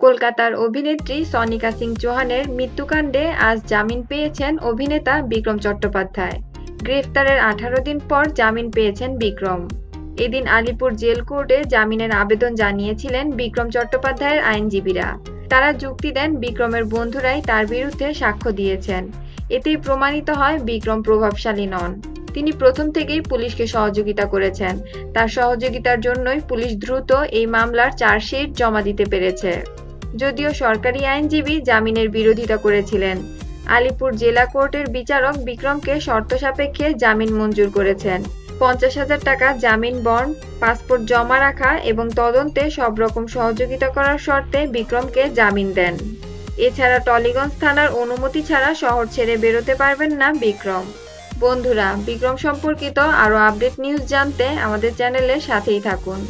কলকাতার অভিনেত্রী সনিকা সিং চৌহানের মৃত্যুকাণ্ডে আজ জামিন পেয়েছেন অভিনেতা বিক্রম চট্টোপাধ্যায়। গ্রেফতারের 18 দিন পর জামিন পেয়েছেন বিক্রম। এদিন আলিপুর জেল কোর্টে জামিনের আবেদন জানিয়েছিলেন বিক্রম চট্টোপাধ্যায়ের আইনজীবীরা। তারা যুক্তি দেন বিক্রমের বন্ধুরাই তার বিরুদ্ধে সাক্ষ্য দিয়েছেন। এতেই প্রমাণিত হয় বিক্রম প্রভাবশালী নন। তিনি প্রথম থেকেই পুলিশকে সহযোগিতা করেছেন। তার সহযোগিতার জন্যই পুলিশ দ্রুত এই মামলার চার্জশিট জমা দিতে পেরেছে। যদিও সরকারি আইনজীবী জামিনের বিরোধিতা করেছিলেন, আলিপুর জেলা কোর্টের বিচারক বিক্রমকে শর্ত সাপেক্ষে জামিন মঞ্জুর করেছেন। 50,000 টাকা জামিন বন্ড, পাসপোর্ট জমা রাখা এবং তদন্তে সব রকম সহযোগিতা করার শর্তে বিক্রমকে জামিন দেন। এছাড়া টলিগঞ্জ থানার অনুমতি ছাড়া শহর ছেড়ে বেরোতে পারবেন না বিক্রম। বন্ধুরা, বিক্রম সম্পর্কিত আরও আপডেট নিউজ জানতে আমাদের চ্যানেলের সাথেই থাকুন।